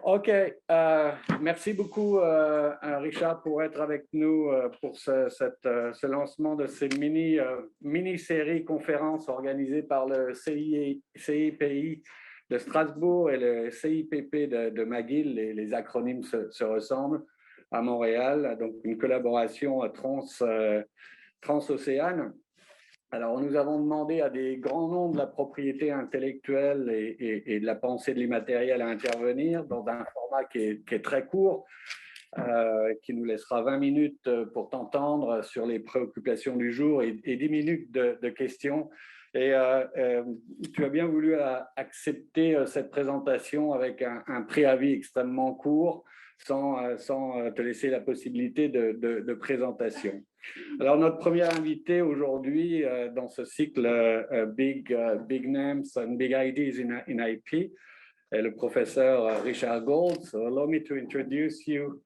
OK. Merci beaucoup, Richard, pour être avec nous pour ce lancement de ces mini-séries conférences organisées par le CIPI de Strasbourg et le CIPP de McGill. Les acronymes se ressemblent à Montréal, donc une collaboration transocéane. Alors, nous avons demandé à des grands noms de la propriété intellectuelle et de la pensée de l'immatériel à intervenir dans un format qui est très court, qui nous laissera 20 minutes pour t'entendre sur les préoccupations du jour et 10 minutes de questions. Et tu as bien voulu accepter cette présentation avec un préavis extrêmement court, sans te laisser la possibilité de présentation. Alors, notre premier invité aujourd'hui dans ce cycle Big Names and Big Ideas in IP est le professeur Richard Gold. So allow me to introduce you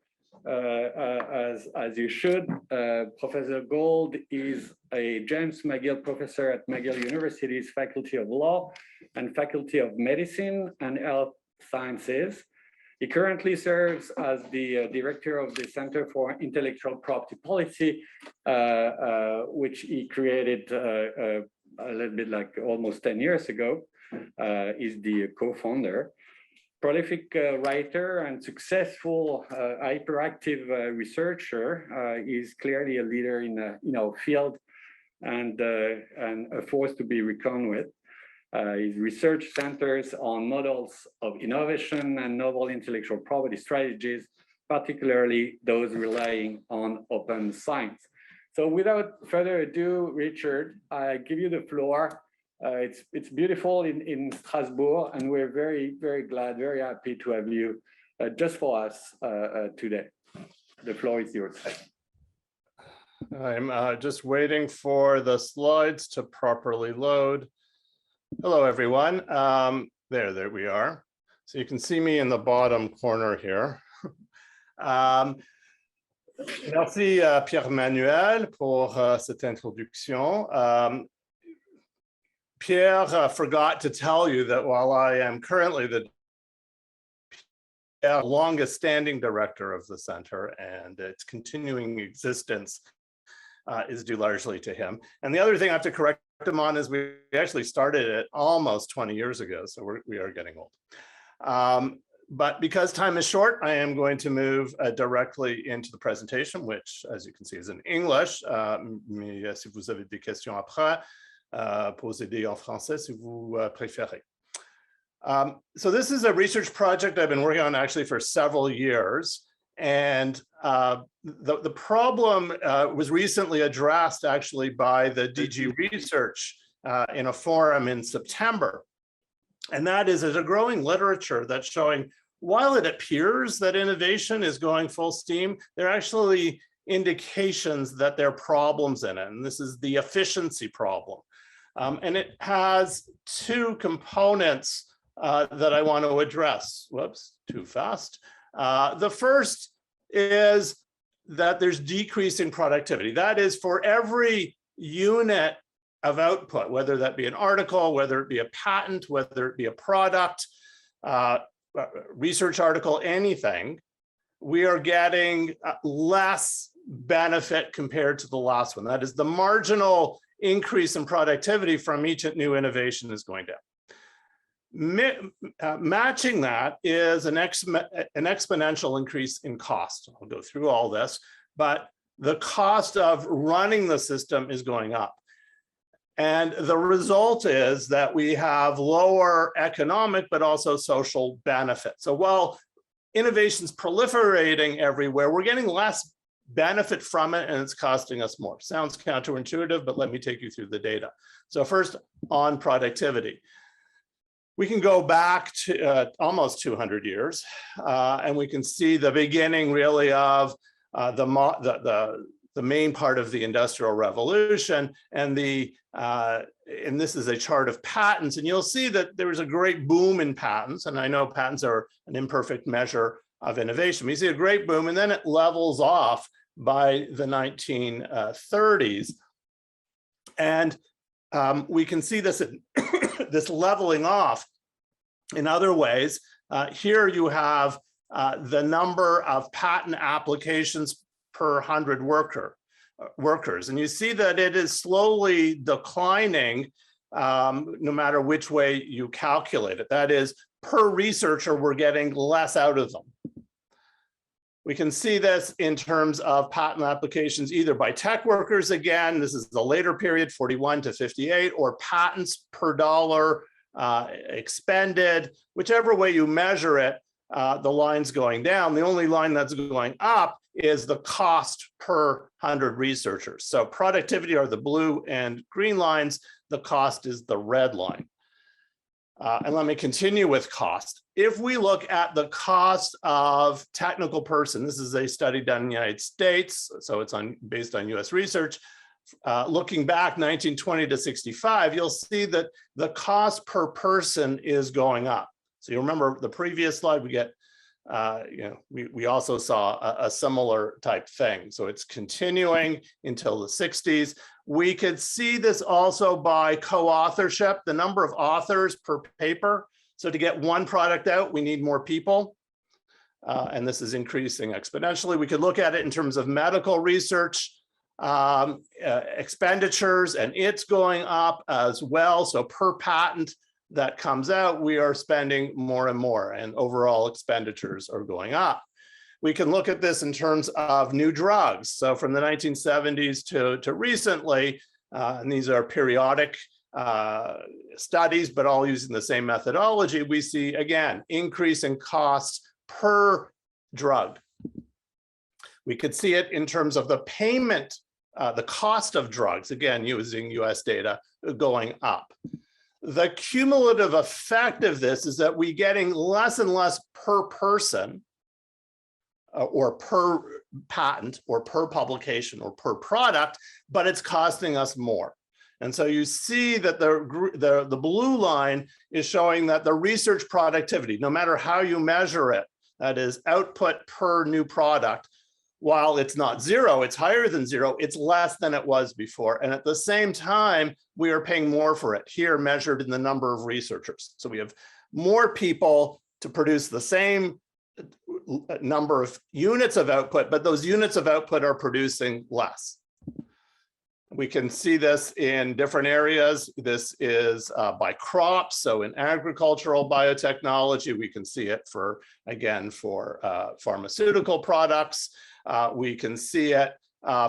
as you should. Professor Gold is a James McGill professor at McGill University's Faculty of Law and Faculty of Medicine and Health Sciences. He currently serves as the director of the Center for Intellectual Property Policy, which he created a little bit like almost 10 years ago. He's the co-founder. Prolific writer and successful hyperactive researcher, he's clearly a leader in our field and a force to be reckoned with. His research centers on models of innovation and novel intellectual property strategies, particularly those relying on open science. So without further ado, Richard, I give you the floor. It's beautiful in Strasbourg, and we're very, very glad, very happy to have you just for us today. The floor is yours. I'm just waiting for the slides to properly load. Hello, everyone. There we are. So you can see me in the bottom corner here. Merci Pierre-Manuel pour cette introduction. Pierre forgot to tell you that while I am currently the longest standing director of the center and its continuing existence is due largely to him. And the other thing I have to correct him on is we actually started it almost 20 years ago, so we are getting old. But because time is short, I am going to move directly into the presentation, which, as you can see, is in English. Mais si vous avez des questions après, posez-les en français si vous préférez. So this is a research project I've been working on actually for several years. And the problem was recently addressed actually by the DG Research in a forum in September. And that is, there's a growing literature that's showing, while it appears that innovation is going full steam, there are actually indications that there are problems in it. And this is the efficiency problem. And it has two components that I want to address. Whoops, too fast. The first is that there's decreasing productivity. That is, for every unit of output, whether that be an article, whether it be a patent, whether it be a product, research article, anything, we are getting less benefit compared to the last one. That is, the marginal increase in productivity from each new innovation is going down. Matching that is an exponential increase in cost. I'll go through all this, but the cost of running the system is going up. And the result is that we have lower economic, but also social benefit. So while innovation's proliferating everywhere, we're getting less benefit from it, and it's costing us more. Sounds counterintuitive, but let me take you through the data. So first, on productivity. We can go back to almost 200 years, and we can see the beginning really of the main part of the Industrial Revolution, and this is a chart of patents, and you'll see that there was a great boom in patents, and I know patents are an imperfect measure of innovation. We see a great boom, and then it levels off by the 1930s, and we can see this this leveling off in other ways. Here you have the number of patent applications per 100 workers. And you see that it is slowly declining no matter which way you calculate it. That is, per researcher, we're getting less out of them. We can see this in terms of patent applications, either by tech workers, again, this is the later period, 41 to 58, or patents per dollar expended. Whichever way you measure it, the line's going down. The only line that's going up is the cost per 100 researchers. So productivity are the blue and green lines. The cost is the red line. And let me continue with cost. If we look at the cost of technical person, this is a study done in the United States, so it's based on US research. Looking back 1920 to 65, you'll see that the cost per person is going up. So you remember the previous slide, we get, we also saw a similar type thing. So it's continuing until the 60s. We could see this also by co-authorship, the number of authors per paper. So to get one product out, we need more people. And this is increasing exponentially. We could look at it in terms of medical research expenditures, and it's going up as well. So per patent that comes out, we are spending more and more, and overall expenditures are going up. We can look at this in terms of new drugs. So from the 1970s to recently, and these are periodic studies, but all using the same methodology, we see, again, increase in costs per drug. We could see it in terms of the payment, the cost of drugs, again, using US data, going up. The cumulative effect of this is that we're getting less and less per person, or per patent, or per publication, or per product, but it's costing us more. And so you see that the blue line is showing that the research productivity, no matter how you measure it, that is output per new product, while it's not zero, it's higher than zero, it's less than it was before. And at the same time, we are paying more for it, here measured in the number of researchers. So we have more people to produce the same number of units of output, but those units of output are producing less. We can see this in different areas. This is by crops. So in agricultural biotechnology, we can see it for, again, for pharmaceutical products. We can see it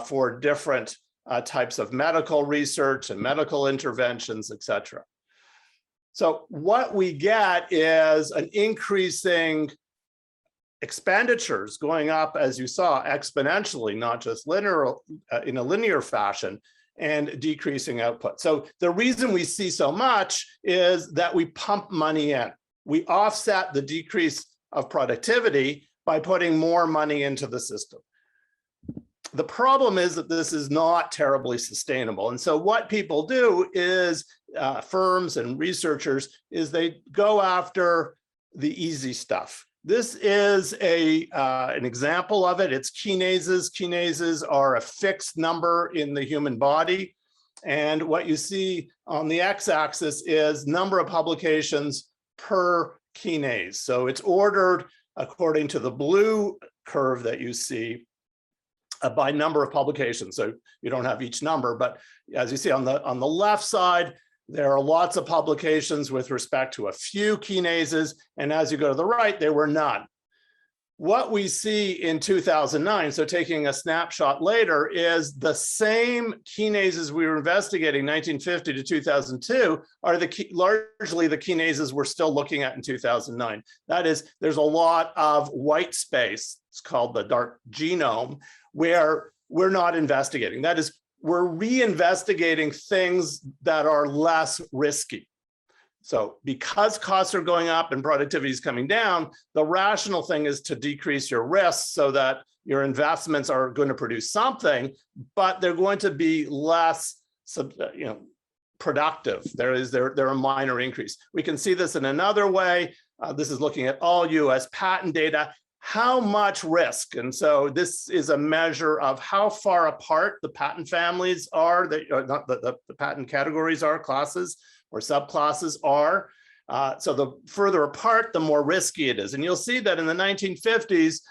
for different types of medical research and medical interventions, et cetera. So what we get is an increasing expenditures going up, as you saw, exponentially, not just linear, in a linear fashion, and decreasing output. So the reason we see so much is that we pump money in. We offset the decrease of productivity by putting more money into the system. The problem is that this is not terribly sustainable. And so what people do is, firms and researchers, is they go after the easy stuff. This is an example of it. It's kinases. Kinases are a fixed number in the human body. And what you see on the x-axis is number of publications per kinase. So it's ordered according to the blue curve that you see by number of publications. So you don't have each number, but as you see on the left side, there are lots of publications with respect to a few kinases, and as you go to the right, there were none. What we see in 2009, so taking a snapshot later, is the same kinases we were investigating 1950 to 2002 are largely the kinases we're still looking at in 2009. That is, there's a lot of white space, it's called the dark genome, where we're not investigating. That is, we're reinvestigating things that are less risky. So because costs are going up and productivity is coming down, the rational thing is to decrease your risks so that your investments are going to produce something, but they're going to be less productive. They're a minor increase. We can see this in another way. This is looking at all US patent data. How much risk? And so this is a measure of how far apart the patent families are, not the patent categories are, classes or subclasses are. So the further apart, the more risky it is. And you'll see that in the 1950s,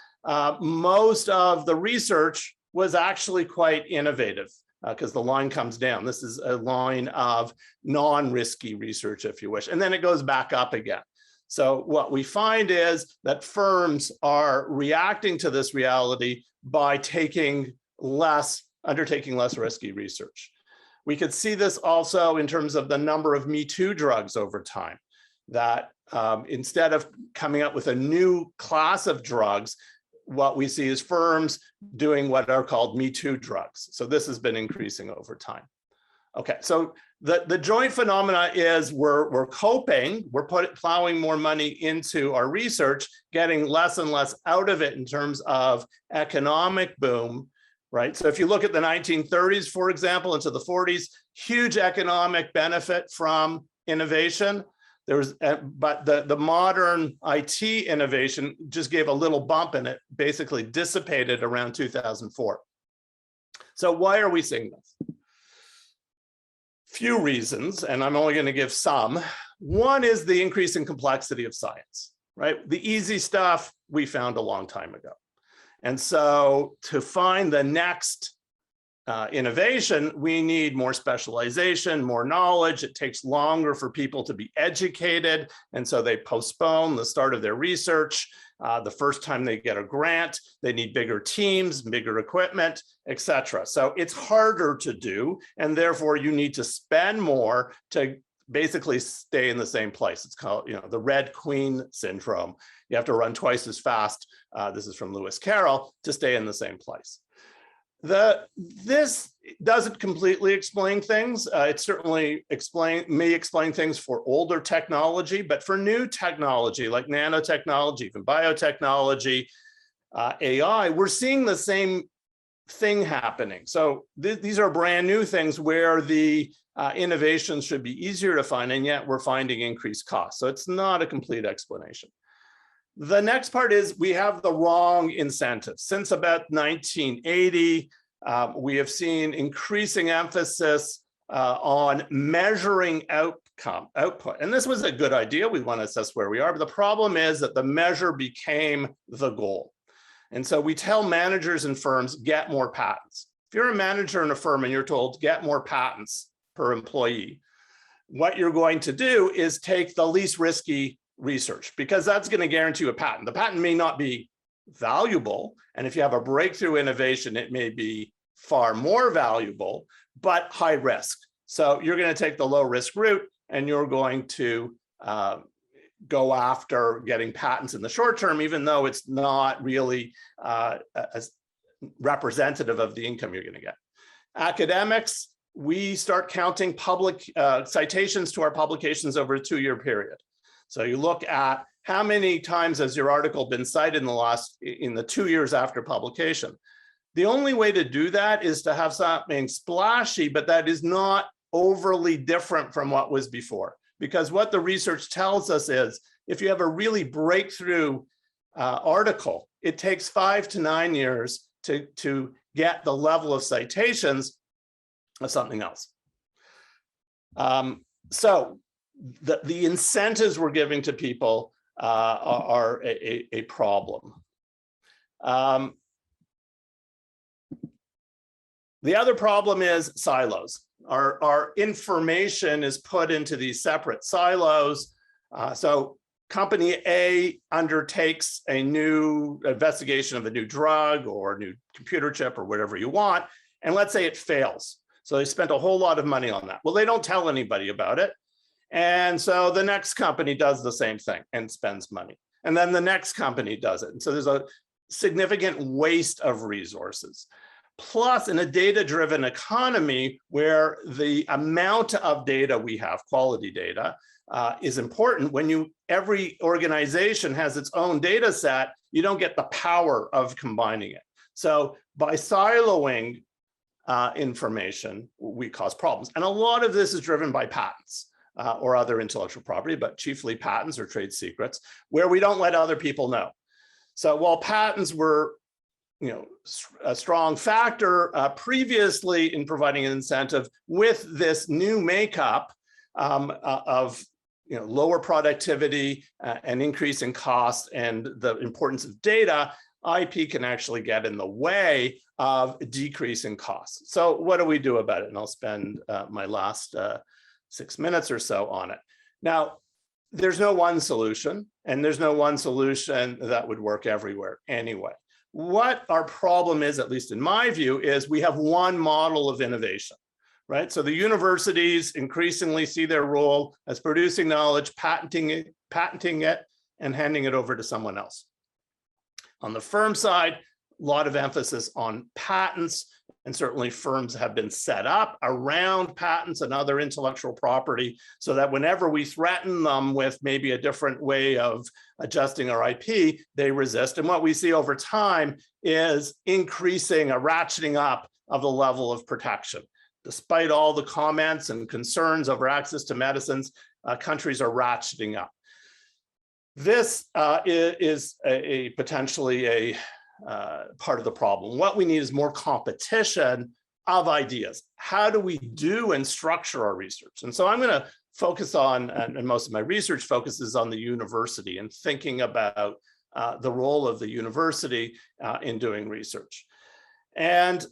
most of the research was actually quite innovative because the line comes down. This is a line of non-risky research, if you wish, and then it goes back up again. So what we find is that firms are reacting to this reality by undertaking less risky research. We could see this also in terms of the number of Me Too drugs over time, that instead of coming up with a new class of drugs, what we see is firms doing what are called Me Too drugs. So this has been increasing over time. Okay, so the joint phenomena is we're coping, we're plowing more money into our research, getting less and less out of it in terms of economic boom, right? So if you look at the 1930s, for example, into the 40s, huge economic benefit from innovation. But the modern IT innovation just gave a little bump and it basically dissipated around 2004. So why are we seeing this? Few reasons, and I'm only going to give some. One is the increase in complexity of science, right? The easy stuff we found a long time ago. And so to find the next innovation, we need more specialization, more knowledge. It takes longer for people to be educated. And so they postpone the start of their research. The first time they get a grant, they need bigger teams, bigger equipment, etc. So it's harder to do. And therefore you need to spend more to basically stay in the same place. It's called, the Red Queen syndrome. You have to run twice as fast. This is from Lewis Carroll, to stay in the same place. This doesn't completely explain things. It certainly may explain things for older technology, but for new technology like nanotechnology, even biotechnology, AI, we're seeing the same thing happening. So these are brand new things where the innovations should be easier to find, and yet we're finding increased costs. So it's not a complete explanation. The next part is we have the wrong incentives. Since about 1980, we have seen increasing emphasis on measuring output. And this was a good idea. We want to assess where we are. But the problem is that the measure became the goal. And so we tell managers and firms, get more patents. If you're a manager in a firm and you're told, get more patents per employee, what you're going to do is take the least risky research, because that's going to guarantee you a patent. The patent may not be valuable, and if you have a breakthrough innovation, it may be far more valuable, but high risk. So you're going to take the low risk route, and you're going to go after getting patents in the short term, even though it's not really as representative of the income you're going to get. Academics, we start counting public citations to our publications over a 2-year period. So you look at how many times has your article been cited in the 2 years after publication. The only way to do that is to have something splashy, but that is not overly different from what was before. Because what the research tells us is, if you have a really breakthrough article, it takes 5 to 9 years to get the level of citations of something else. So the incentives we're giving to people are a problem. The other problem is silos. Our information is put into these separate silos. So company A undertakes a new investigation of a new drug or a new computer chip or whatever you want, and let's say it fails. So they spent a whole lot of money on that. Well, they don't tell anybody about it. And so the next company does the same thing and spends money. And then the next company does it. And so there's a significant waste of resources. Plus, in a data-driven economy where the amount of data we have, quality data, is important, when every organization has its own data set, you don't get the power of combining it. So by siloing information, we cause problems. And a lot of this is driven by patents. Or other intellectual property, but chiefly patents or trade secrets, where we don't let other people know. So while patents were, a strong factor previously in providing an incentive, with this new makeup of lower productivity, an increase in cost, and the importance of data, IP can actually get in the way of decreasing costs. So what do we do about it? And I'll spend my last 6 minutes or so on it. Now, there's no one solution, and there's no one solution that would work everywhere anyway. What our problem is, at least in my view, is we have one model of innovation, right? So the universities increasingly see their role as producing knowledge, patenting it, and handing it over to someone else. On the firm side, a lot of emphasis on patents, and certainly firms have been set up around patents and other intellectual property so that whenever we threaten them with maybe a different way of adjusting our IP, they resist. And what we see over time is increasing, a ratcheting up of the level of protection. Despite all the comments and concerns over access to medicines, countries are ratcheting up. This is potentially a part of the problem. What we need is more competition of ideas. How do we do and structure our research? And so I'm going to focus on, and most of my research focuses on the university and thinking about the role of the university in doing research. And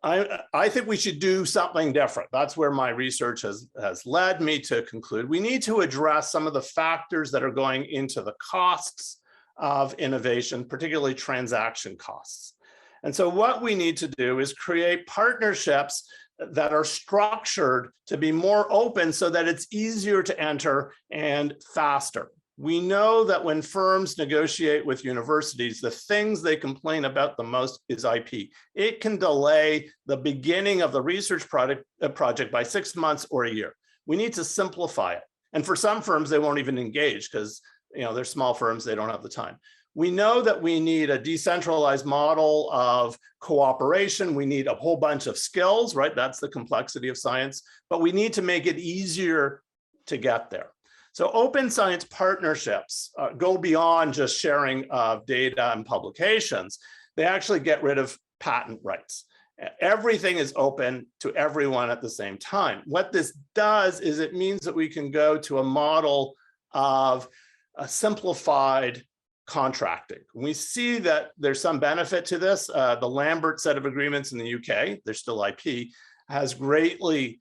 I think we should do something different. That's where my research has led me to conclude we need to address some of the factors that are going into the costs of innovation, particularly transaction costs. And so what we need to do is create partnerships that are structured to be more open so that it's easier to enter and faster. We know that when firms negotiate with universities, the things they complain about the most is IP. It can delay the beginning of the research project by 6 months or a year. We need to simplify it. And for some firms, they won't even engage because they're small firms, they don't have the time. We know that we need a decentralized model of cooperation. We need a whole bunch of skills, right? That's the complexity of science, but we need to make it easier to get there. So open science partnerships go beyond just sharing of data and publications. They actually get rid of patent rights. Everything is open to everyone at the same time. What this does is it means that we can go to a model of a simplified contracting. We see that there's some benefit to this. The Lambert set of agreements in the UK, they're still IP, has greatly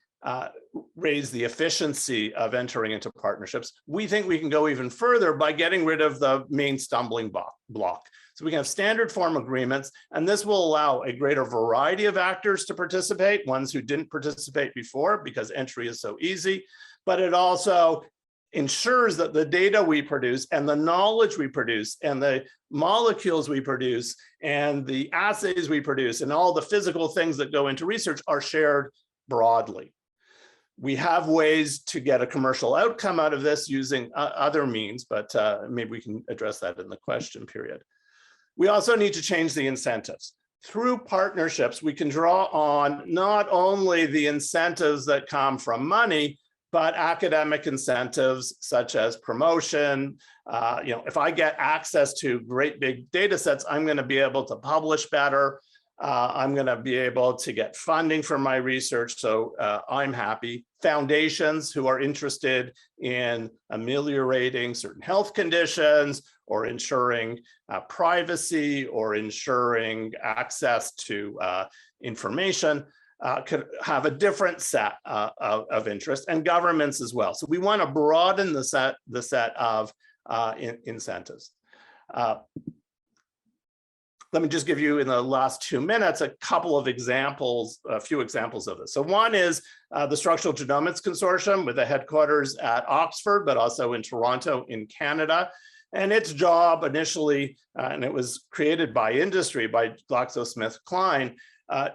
raised the efficiency of entering into partnerships. We think we can go even further by getting rid of the main stumbling block. So we can have standard form agreements, and this will allow a greater variety of actors to participate, ones who didn't participate before because entry is so easy, but it also ensures that the data we produce and the knowledge we produce and the molecules we produce and the assays we produce and all the physical things that go into research are shared broadly. We have ways to get a commercial outcome out of this using other means, but maybe we can address that in the question period. We also need to change the incentives. Through partnerships, we can draw on not only the incentives that come from money, but academic incentives such as promotion. If I get access to great big data sets, I'm going to be able to publish better. I'm going to be able to get funding for my research, so I'm happy. Foundations who are interested in ameliorating certain health conditions or ensuring privacy or ensuring access to information could have a different set of interests, and governments as well. So we want to broaden the set of incentives. Let me just give you in the last 2 minutes a couple of examples, a few examples of this. So one is the Structural Genomics Consortium with the headquarters at Oxford, but also in Toronto in Canada. And its job initially, and it was created by industry, by GlaxoSmithKline,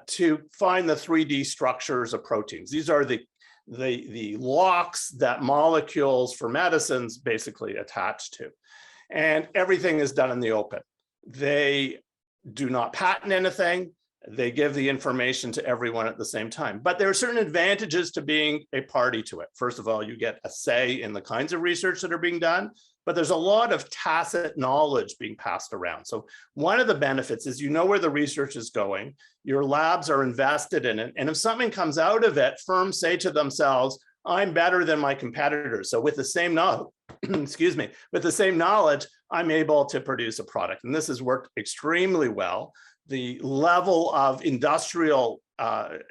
to find the 3D structures of proteins. These are the locks that molecules for medicines basically attach to. And everything is done in the open. They do not patent anything. They give the information to everyone at the same time. But there are certain advantages to being a party to it. First of all, you get a say in the kinds of research that are being done, but there's a lot of tacit knowledge being passed around. So one of the benefits is you know where the research is going, your labs are invested in it, and if something comes out of it, firms say to themselves, I'm better than my competitors. So with the same knowledge, excuse me, with the same knowledge, I'm able to produce a product. And this has worked extremely well. The level of industrial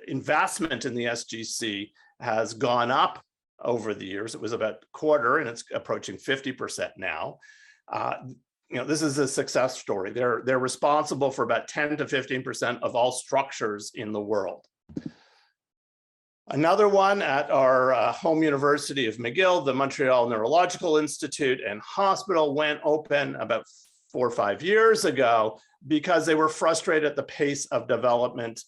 investment in the SGC has gone up over the years. It was about a quarter and it's approaching 50% now. This is a success story. They're responsible for about 10 to 15% of all structures in the world. Another one at our home university of McGill, the Montreal Neurological Institute and Hospital went open about 4 or 5 years ago because they were frustrated at the pace of development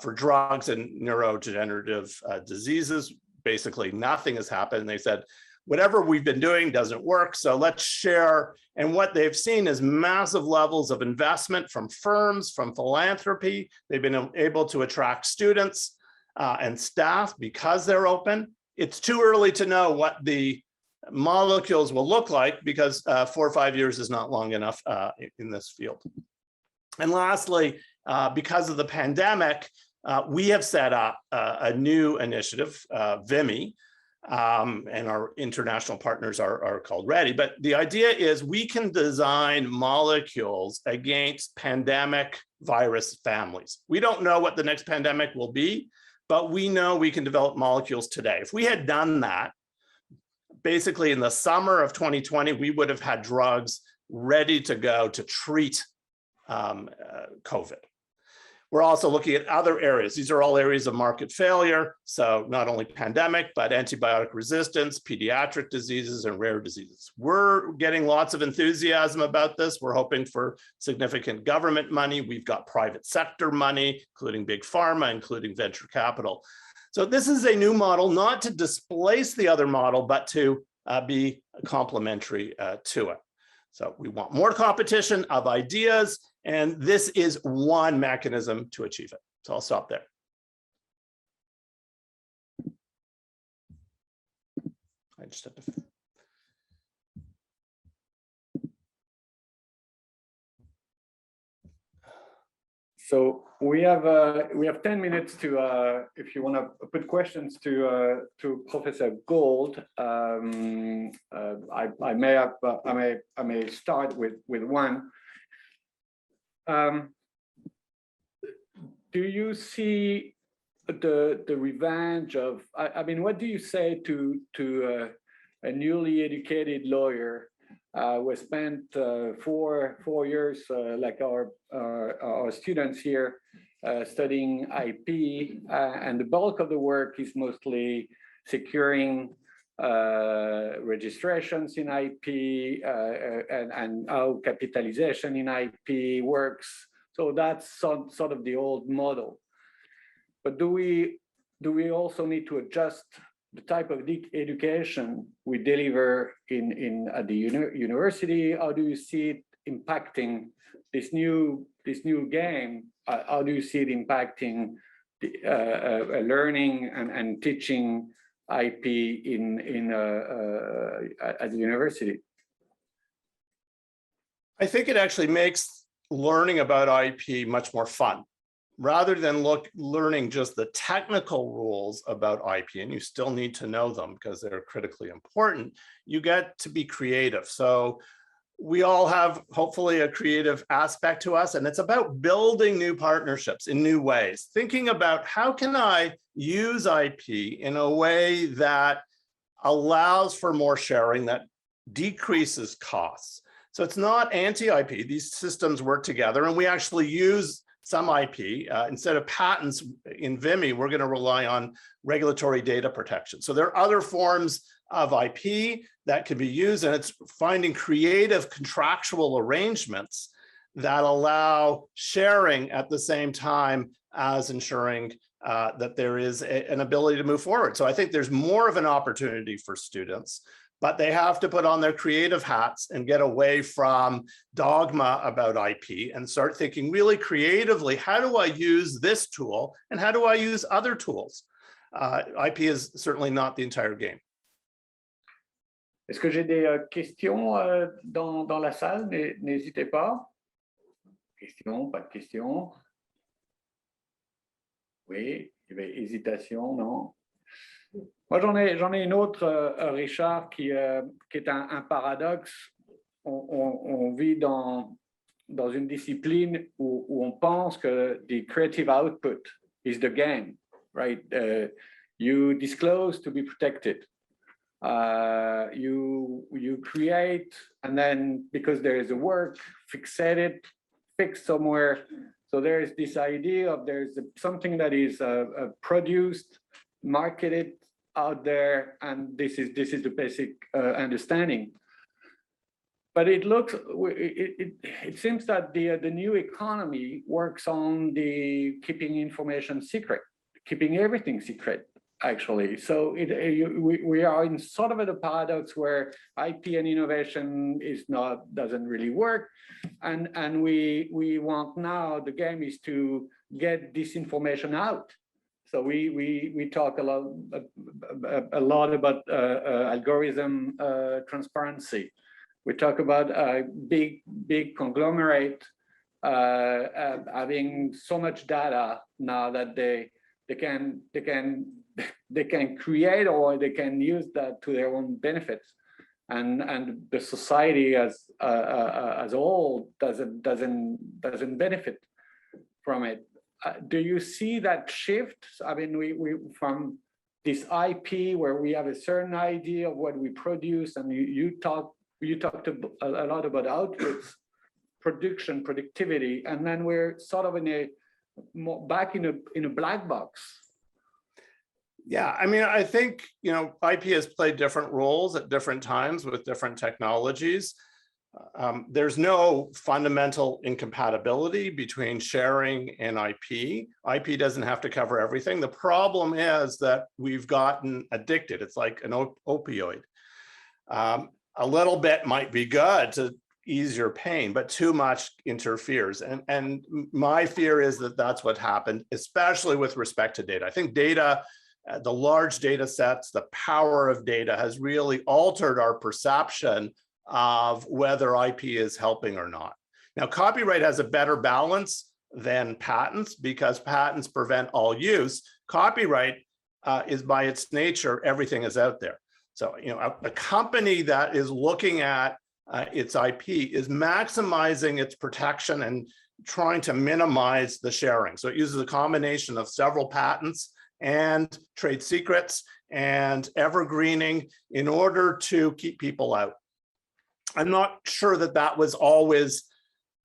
for drugs and neurodegenerative diseases. Basically, nothing has happened. They said, whatever we've been doing doesn't work, so let's share. And what they've seen is massive levels of investment from firms, from philanthropy. They've been able to attract students and staff because they're open. It's too early to know what the molecules will look like because 4 or 5 years is not long enough in this field. And lastly, because of the pandemic, we have set up a new initiative, VIMI, and our international partners are called READY. But the idea is we can design molecules against pandemic virus families. We don't know what the next pandemic will be, but we know we can develop molecules today. If we had done that, basically in the summer of 2020, we would have had drugs ready to go to treat COVID. We're also looking at other areas. These are all areas of market failure. So not only pandemic, but antibiotic resistance, pediatric diseases, and rare diseases. We're getting lots of enthusiasm about this. We're hoping for significant government money. We've got private sector money, including big pharma, including venture capital. So this is a new model, not to displace the other model, but to be complementary to it. So we want more competition of ideas, and this is one mechanism to achieve it. So I'll stop there. I just have to. So we have 10 minutes to if you want to put questions to Professor Gold. I may start with one. Do you see the revenge of? I mean, what do you say to a newly educated lawyer who spent 4 years, like our students here, studying IP, and the bulk of the work is mostly securing registrations in IP and how capitalization in IP works. So that's sort of the old model. But do we also need to adjust the type of education we deliver at the university? How do you see it impacting this new game? How do you see it impacting the, learning and teaching IP at the university? I think it actually makes learning about IP much more fun. Rather than learning just the technical rules about IP, and you still need to know them because they're critically important, you get to be creative. So we all have hopefully a creative aspect to us, and it's about building new partnerships in new ways, thinking about how can I use IP in a way that allows for more sharing, that decreases costs. So it's not anti-IP, these systems work together, and we actually use some IP. Instead of patents in VIMI, we're going to rely on regulatory data protection. So there are other forms of IP that can be used, and it's finding creative contractual arrangements that allow sharing at the same time as ensuring that there is an ability to move forward. So I think there's more of an opportunity for students, but they have to put on their creative hats and get away from dogma about IP and start thinking really creatively, how do I use this tool and how do I use other tools? IP is certainly not the entire game. Est-ce que j'ai des questions dans la salle? N'hésitez pas. Questions, pas de questions? Oui, il y avait hésitation, non? Moi, j'en ai une autre, Richard, qui est un paradoxe. On vit dans une discipline où on pense que the creative output is the game, right? You disclose to be protected. You create, and then because there is a work, fixated, fixed somewhere. So there's this idea of there's something that is produced, marketed out there, and this is the basic understanding. But it looks, it seems that the new economy works on the keeping information secret, keeping everything secret, actually. So we are in sort of a paradox where IP and innovation doesn't really work, and we want now, the game is to get this information out. So we talk a lot about algorithm transparency. We talk about a big conglomerate having so much data now that they can create, or they can use that to their own benefits, and the society as a whole doesn't benefit from it. Do you see that shift? I mean, we from this IP where we have a certain idea of what we produce, and you talked a lot about outputs, production, productivity, and then we're sort of back in a black box. Yeah, I mean, I think, IP has played different roles at different times with different technologies. There's no fundamental incompatibility between sharing and IP. IP doesn't have to cover everything. The problem is that we've gotten addicted. It's like an opioid. A little bit might be good to ease your pain, but too much interferes. And my fear is that that's what happened, especially with respect to data. I think data, the large data sets, the power of data has really altered our perception of whether IP is helping or not. Now, copyright has a better balance than patents because patents prevent all use. Copyright is by its nature, everything is out there. So, a company that is looking at its IP is maximizing its protection and trying to minimize the sharing. So it uses a combination of several patents and trade secrets and evergreening in order to keep people out. I'm not sure that that was always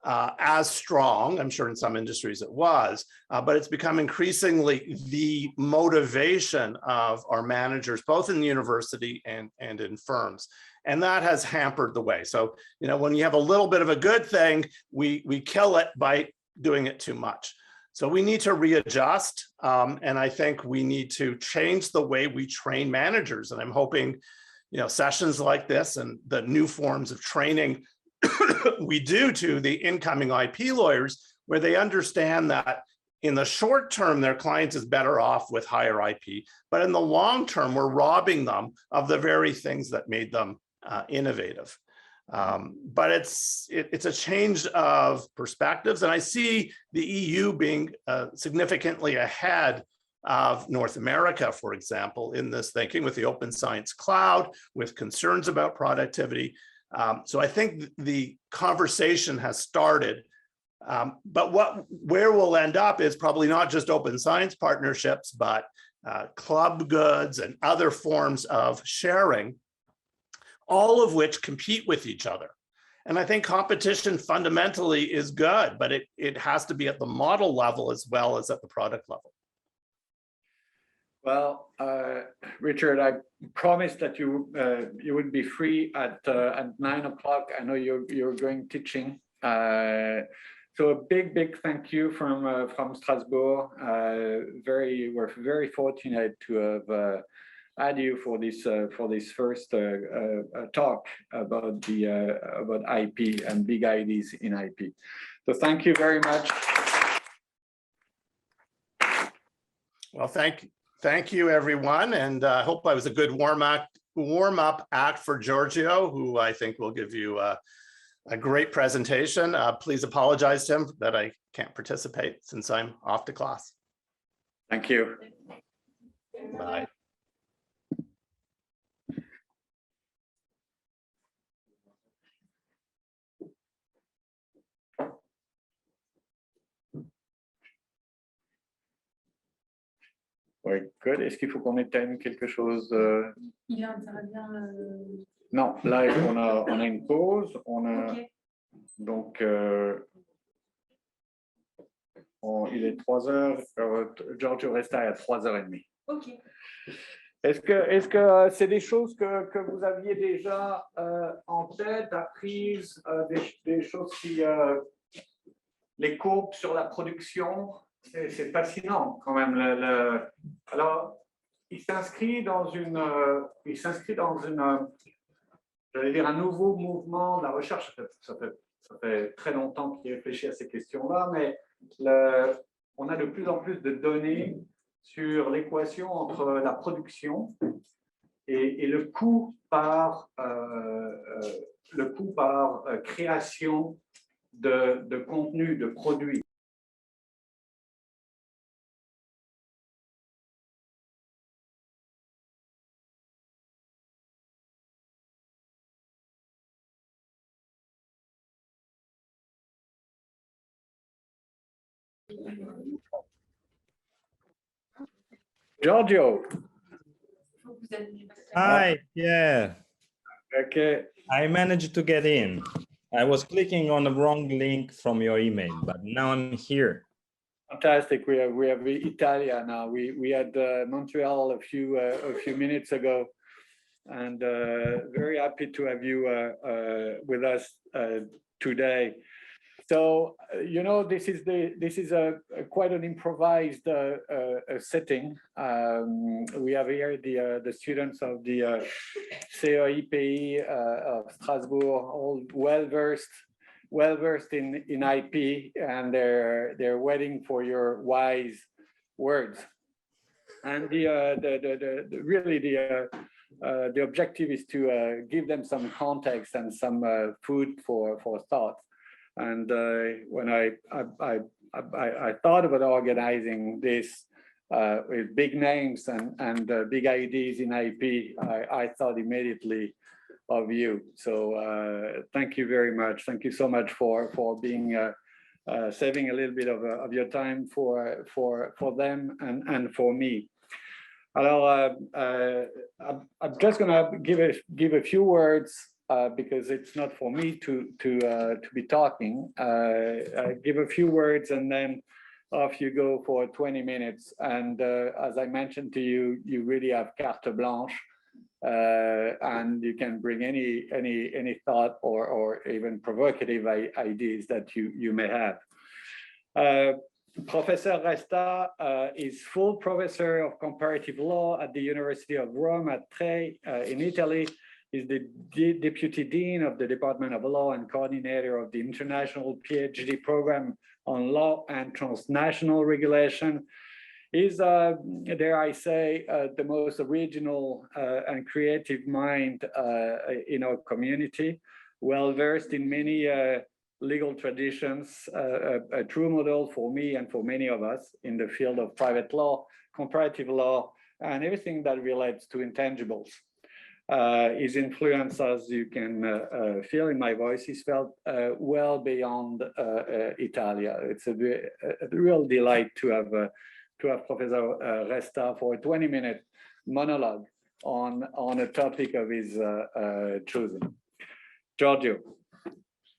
as strong. I'm sure in some industries it was, but it's become increasingly the motivation of our managers, both in the university and in firms. And that has hampered the way. So, when you have a little bit of a good thing, we kill it by doing it too much. So we need to readjust. And I think we need to change the way we train managers. And I'm hoping, sessions like this and the new forms of training we do to the incoming IP lawyers, where they understand that in the short term, their client is better off with higher IP, but in the long term, we're robbing them of the very things that made them innovative. But it's a change of perspectives, and I see the EU being significantly ahead of North America, for example, in this thinking with the Open Science Cloud, with concerns about productivity. So I think the conversation has started, but where we'll end up is probably not just open science partnerships, but club goods and other forms of sharing, all of which compete with each other. And I think competition fundamentally is good, but it has to be at the model level as well as at the product level. Well, Richard, I promised that you would be free at 9 o'clock. I know you're going teaching. So a big thank you from Strasbourg. We're very fortunate to have had you for this first talk about IP and big ideas in IP. So thank you very much. Well, thank you, everyone, and I hope I was a good warm-up act for Giorgio, who I think will give you a great presentation. Please apologize to him that I can't participate since I'm off to class. Thank you. Bye. Oui, good. Est-ce qu'il faut qu'on éteigne quelque chose? Il intervient. Non, là, on a une pause. On a, Ok. donc, il est 3 heures. Giorgio Resta à 3h30. Ok. Est-ce que c'est des choses que vous aviez déjà en tête, apprises, des choses qui, les courbes sur la production, c'est fascinant quand même. Alors, il s'inscrit dans une, j'allais dire, un nouveau mouvement de la recherche. Ça fait très longtemps qu'il réfléchit à ces questions-là, mais on a de plus en plus de données sur l'équation entre la production et le coût par création de contenu, de produits. Giorgio. Hi, yeah. Okay. I managed to get in. I was clicking on the wrong link from your email, but now I'm here. Fantastic. We have Italia now. We had Montreal a few minutes ago, and very happy to have you with us today. So you know, this is quite an improvised setting. We have here the students of the CEIPI of Strasbourg, all well versed in IP, and they're waiting for your wise words. And the objective is to give them some context and some food for thought. And when I thought about organizing this with big names and big ideas in IP, I thought immediately of you. So thank you very much. Thank you so much for being saving a little bit of your time for them and for me. Alors, I'm just going to give a few words. Because it's not for me to be talking. Give a few words and then off you go for 20 minutes. And as I mentioned to you, you really have carte blanche, and you can bring any thought or even provocative ideas that you may have. Professor Resta is full professor of comparative law at the University of Roma in Italy. He's the Deputy Dean of the Department of Law and coordinator of the International PhD Program on Law and Transnational Regulation. He's, dare I say, the most original and creative mind in our community, well-versed in many legal traditions, a true model for me and for many of us in the field of private law, comparative law, and everything that relates to intangibles. His influence, as you can feel in my voice, is felt well beyond Italia. It's a real delight to have Professor Resta for a 20-minute monologue on a topic of his choosing. Giorgio.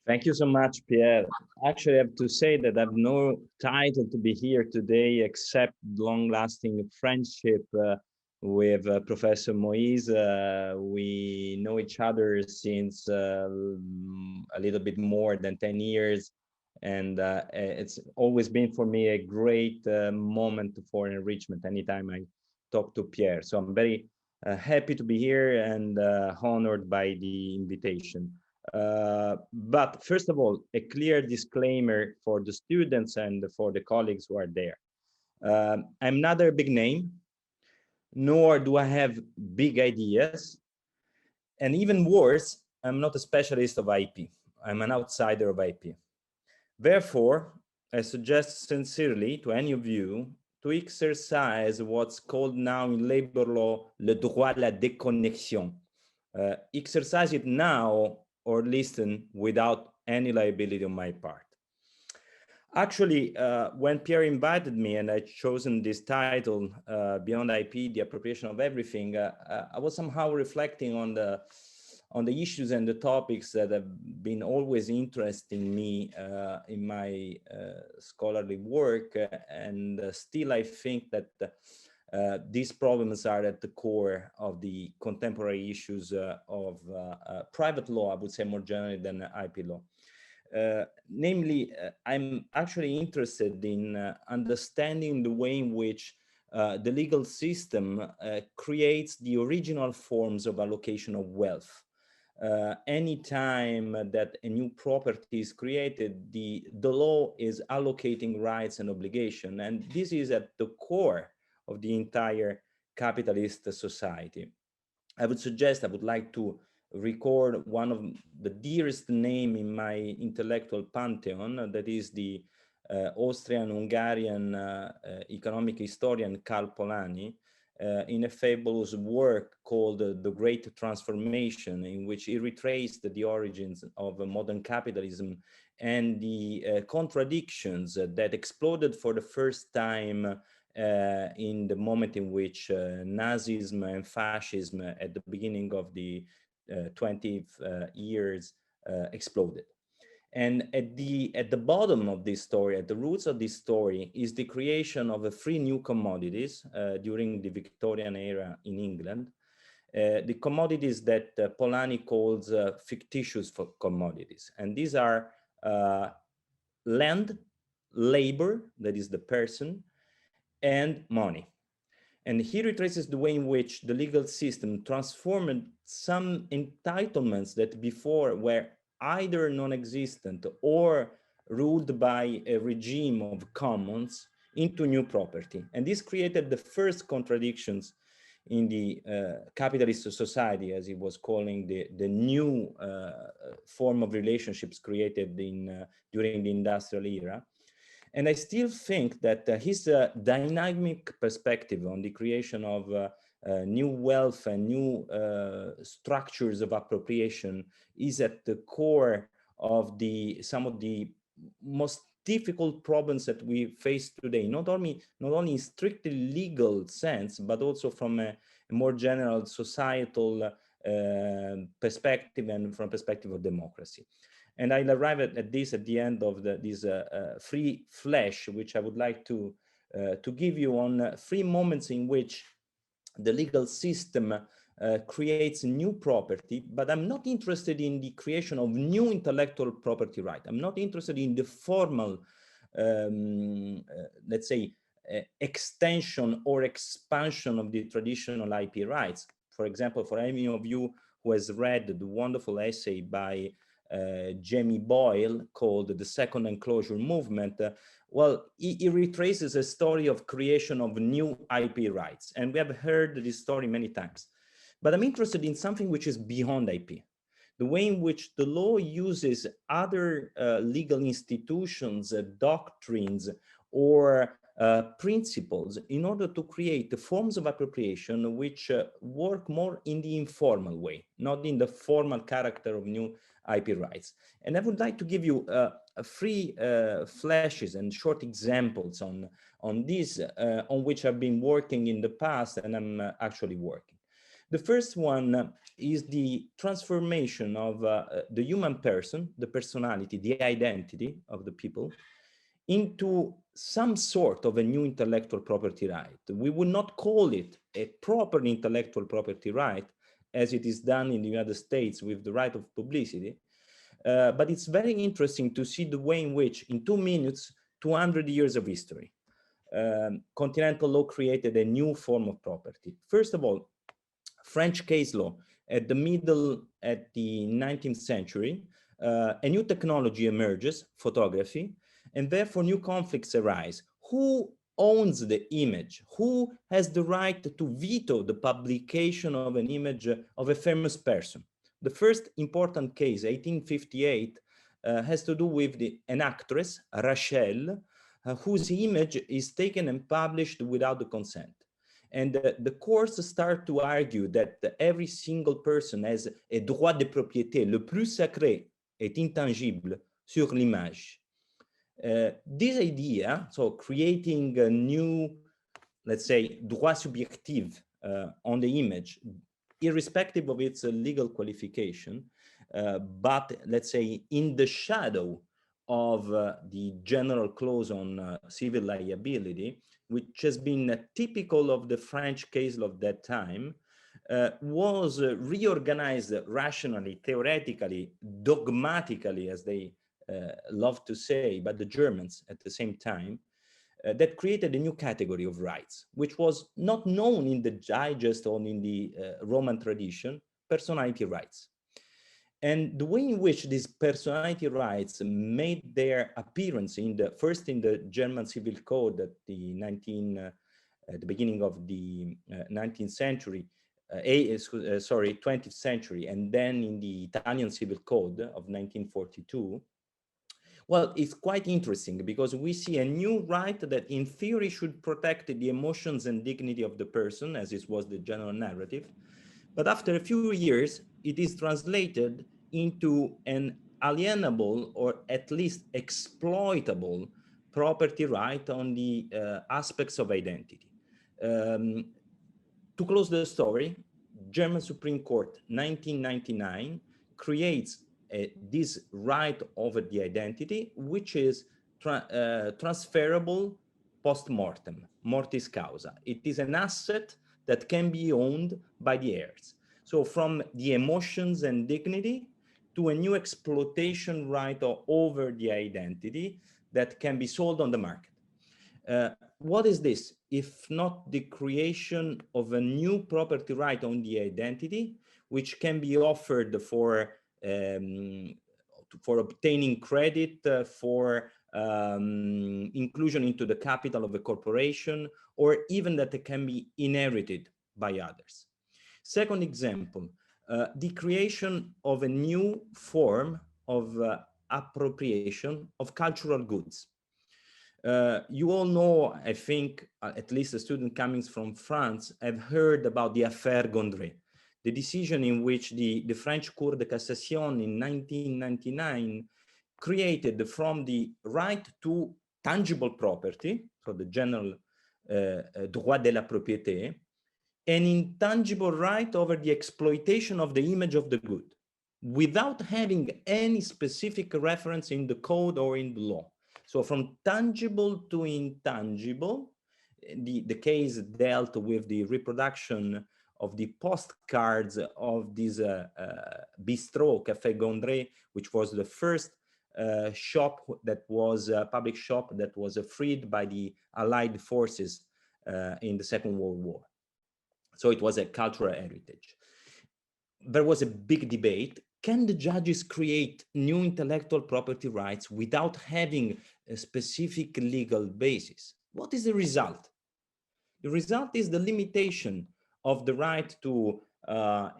Thank you so much, Pierre. Actually, I have to say that I have no title to be here today except long-lasting friendship with Professor Moyse. We know each other since a little bit more than 10 years. And it's always been for me a great moment for enrichment anytime I talk to Pierre. So I'm very happy to be here and honored by the invitation. But first of all, a clear disclaimer for the students and for the colleagues who are there. I'm not a big name, nor do I have big ideas. And even worse, I'm not a specialist of IP. I'm an outsider of IP. Therefore, I suggest sincerely to any of you to exercise what's called now in labor law, le droit à la déconnexion. Exercise it now or listen without any liability on my part. Actually, when Pierre invited me and I'd chosen this title, Beyond IP, the Appropriation of Everything, I was somehow reflecting on the issues and the topics that have been always interesting me in my scholarly work. And still, I think that these problems are at the core of the contemporary issues of private law, I would say more generally than IP law. Namely, I'm actually interested in understanding the way in which the legal system creates the original forms of allocation of wealth. Anytime that a new property is created, the law is allocating rights and obligation, and this is at the core of the entire capitalist society. I would like to record one of the dearest name in my intellectual pantheon, that is the Austrian-Hungarian economic historian Karl Polanyi, in a fabulous work called The Great Transformation, in which he retraced the origins of modern capitalism and the contradictions that exploded for the first time in the moment in which Nazism and fascism at the beginning of the 20th years exploded. And at the bottom of this story, at the roots of this story, is the creation of three new commodities during the Victorian era in England. The commodities that Polanyi calls fictitious commodities. And these are land, labor, that is the person, and money. And he retraces the way in which the legal system transformed some entitlements that before were either non-existent or ruled by a regime of commons into new property. And this created the first contradictions in the capitalist society, as he was calling the new form of relationships created during the industrial era. And I still think that his dynamic perspective on the creation of new wealth and new structures of appropriation is at the core of some of the most difficult problems that we face today, not only in strictly legal sense, but also from a more general societal perspective and from perspective of democracy. And I'll arrive at this at the end of this free flash, which I would like to give you on 3 moments in which the legal system creates new property, but I'm not interested in the creation of new intellectual property right. I'm not interested in the formal, let's say, extension or expansion of the traditional IP rights. For example, for any of you who has read the wonderful essay by Jamie Boyle called The Second Enclosure Movement, well, he retraces a story of creation of new IP rights. And we have heard this story many times. But I'm interested in something which is beyond IP. The way in which the law uses other legal institutions, doctrines, or principles in order to create the forms of appropriation which work more in the informal way, not in the formal character of new IP rights. And I would like to give you 3 flashes and short examples on this, on which I've been working in the past and I'm actually working. The first one is the transformation of the human person, the personality, the identity of the people, into some sort of a new intellectual property right. We would not call it a proper intellectual property right, as it is done in the United States with the right of publicity. But it's very interesting to see the way in which, in 2 minutes, 200 years of history, continental law created a new form of property. First of all, French case law at the 19th century, a new technology emerges, photography, and therefore new conflicts arise. Who owns the image? Who has the right to veto the publication of an image of a famous person? The first important case, 1858, has to do with an actress, Rachel, whose image is taken and published without the consent. And the courts start to argue that every single person has a droit de propriété, le plus sacré est intangible sur l'image. This idea, so creating a new, let's say, droit subjectif on the image, irrespective of its legal qualification, but let's say in the shadow of the general clause on civil liability, which has been typical of the French case law of that time, was reorganized rationally, theoretically, dogmatically, as they love to say, but the Germans at the same time, that created a new category of rights, which was not known in the digest or in the Roman tradition, personality rights. And the way in which these personality rights made their appearance in the first in the German Civil Code at the beginning of the 19th century, 20th century, and then in the Italian Civil Code of 1942. Well, it's quite interesting because we see a new right that in theory should protect the emotions and dignity of the person, as it was the general narrative. But after a few years, it is translated into an alienable or at least exploitable property right on the aspects of identity. To close the story, German Supreme Court 1999 creates this right over the identity, which is transferable post-mortem, mortis causa. It is an asset that can be owned by the heirs. So from the emotions and dignity to a new exploitation right over the identity that can be sold on the market. What is this, if not the creation of a new property right on the identity, which can be offered for obtaining credit, for inclusion into the capital of a corporation, or even that it can be inherited by others. Second example, the creation of a new form of appropriation of cultural goods. You all know, I think, at least a student coming from France, have heard about the affaire Gondry, the decision in which the French Cour de Cassation in 1999 created from the right to tangible property, so the general droit de la propriété, an intangible right over the exploitation of the image of the good, without having any specific reference in the code or in the law. So from tangible to intangible, the case dealt with the reproduction of the postcards of this bistro, Café Gondry, which was the first shop that was a public shop that was freed by the Allied forces in the Second World War. So it was a cultural heritage. There was a big debate. Can the judges create new intellectual property rights without having a specific legal basis? What is the result? The result is the limitation of the right to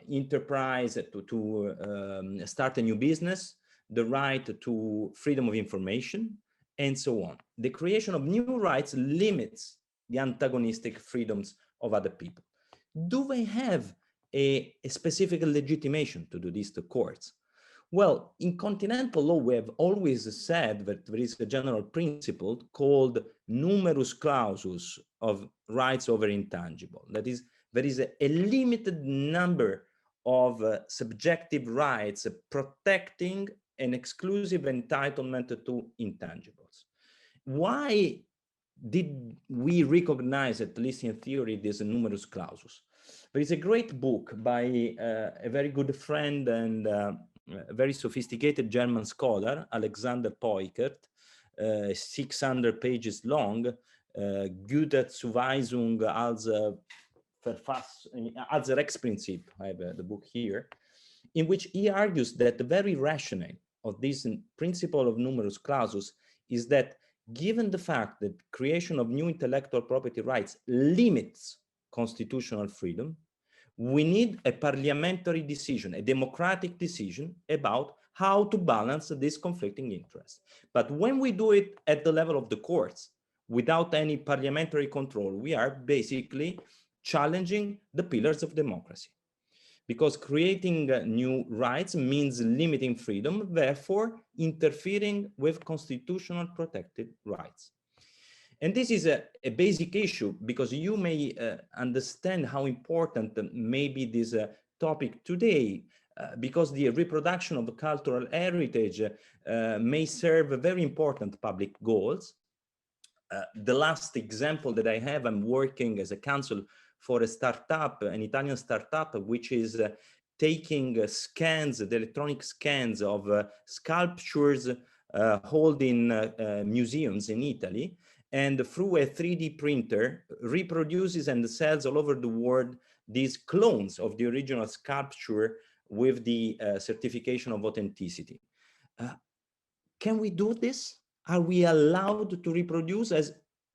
enterprise, to start a new business, the right to freedom of information, and so on. The creation of new rights limits the antagonistic freedoms of other people. Do they have a specific legitimation to do this to courts? Well, in continental law, we have always said that there is a general principle called numerus clausus of rights over intangible. That is, there is a limited number of subjective rights protecting an exclusive entitlement to intangibles. Why did we recognize, at least in theory, this numerus clausus? There is a great book by a very good friend and a very sophisticated German scholar, Alexander Peukert, 600 pages long, Güterzuweisung als Rechtsprinzip, I have the book here, in which he argues that the very rationale of this principle of numerus clausus is that given the fact that creation of new intellectual property rights limits constitutional freedom, we need a parliamentary decision, a democratic decision about how to balance these conflicting interests. But when we do it at the level of the courts, without any parliamentary control, we are basically challenging the pillars of democracy. because creating new rights means limiting freedom, therefore interfering with constitutional protected rights. And this is a basic issue, because you may understand how important maybe this topic today, because the reproduction of the cultural heritage may serve very important public goals. The last example that I have, I'm working as a counsel for a startup, an Italian startup, which is taking scans, the electronic scans of sculptures held in museums in Italy, and through a 3D printer reproduces and sells all over the world these clones of the original sculpture with the certification of authenticity. Can we do this? Are we allowed to reproduce?